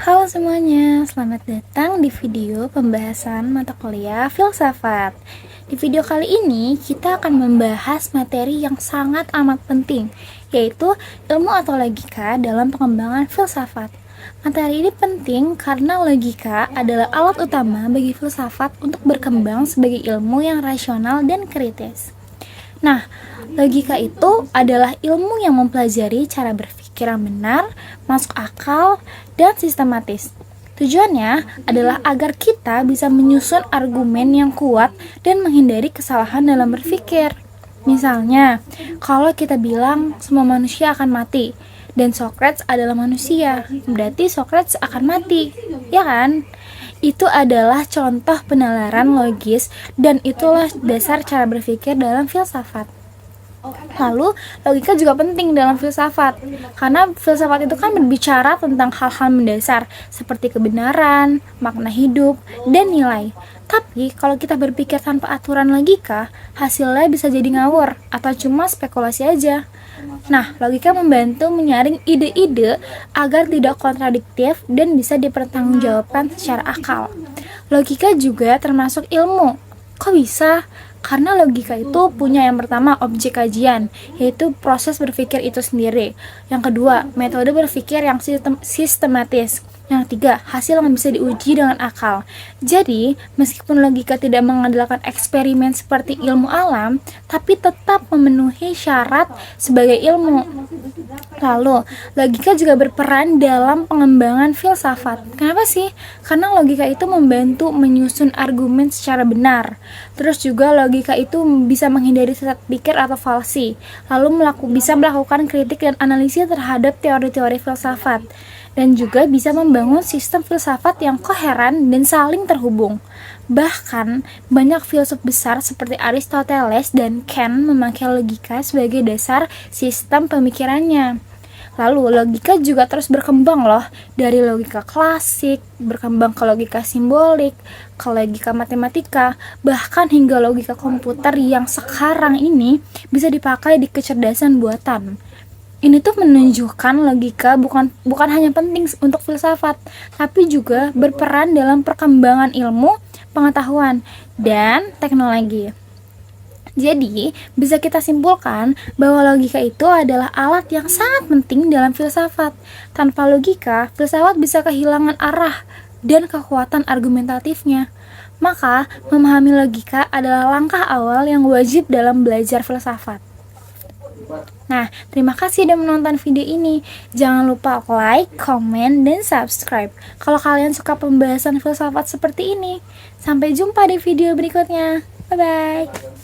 Halo semuanya, selamat datang di video pembahasan mata kuliah filsafat. Di video kali ini kita akan membahas materi yang sangat amat penting, yaitu ilmu atau logika dalam pengembangan filsafat. Materi ini penting karena logika adalah alat utama bagi filsafat untuk berkembang sebagai ilmu yang rasional dan kritis. Nah, logika itu adalah ilmu yang mempelajari cara berpikir yang benar, masuk akal, dan sistematis. Tujuannya adalah agar kita bisa menyusun argumen yang kuat dan menghindari kesalahan dalam berpikir. Misalnya, kalau kita bilang semua manusia akan mati, dan Socrates adalah manusia, berarti Socrates akan mati, ya kan? Itu adalah contoh penalaran logis dan itulah dasar cara berpikir dalam filsafat. Lalu, logika juga penting dalam filsafat, karena filsafat itu kan berbicara tentang hal-hal mendasar seperti kebenaran, makna hidup, dan nilai. Tapi, kalau kita berpikir tanpa aturan logika, hasilnya bisa jadi ngawur atau cuma spekulasi aja. Nah, logika membantu menyaring ide-ide agar tidak kontradiktif dan bisa dipertanggungjawabkan secara akal. Logika juga termasuk ilmu. Kok bisa? Karena logika itu punya yang pertama objek kajian, yaitu proses berpikir itu sendiri. Yang kedua, metode berpikir yang sistematis. Yang ketiga, hasil yang bisa diuji dengan akal. Jadi, meskipun logika tidak mengandalkan eksperimen seperti ilmu alam, tapi tetap memenuhi syarat sebagai ilmu. Lalu, logika juga berperan dalam pengembangan filsafat. Kenapa sih? Karena logika itu membantu menyusun argumen secara benar. Terus juga logika itu bisa menghindari sesat pikir atau falsi. Lalu bisa melakukan kritik dan analisis terhadap teori-teori filsafat. Dan juga bisa membangun sistem filsafat yang koheren dan saling terhubung. Bahkan, banyak filsuf besar seperti Aristoteles dan Kant memakai logika sebagai dasar sistem pemikirannya. Lalu, logika juga terus berkembang loh, dari logika klasik, berkembang ke logika simbolik, ke logika matematika, bahkan hingga logika komputer yang sekarang ini bisa dipakai di kecerdasan buatan. Ini tuh menunjukkan logika bukan hanya penting untuk filsafat, tapi juga berperan dalam perkembangan ilmu, pengetahuan, dan teknologi. Jadi, bisa kita simpulkan bahwa logika itu adalah alat yang sangat penting dalam filsafat. Tanpa logika, filsafat bisa kehilangan arah dan kekuatan argumentatifnya. Maka, memahami logika adalah langkah awal yang wajib dalam belajar filsafat. Nah, terima kasih sudah menonton video ini. Jangan lupa like, komen, dan subscribe kalau kalian suka pembahasan filsafat seperti ini. Sampai jumpa di video berikutnya. Bye-bye.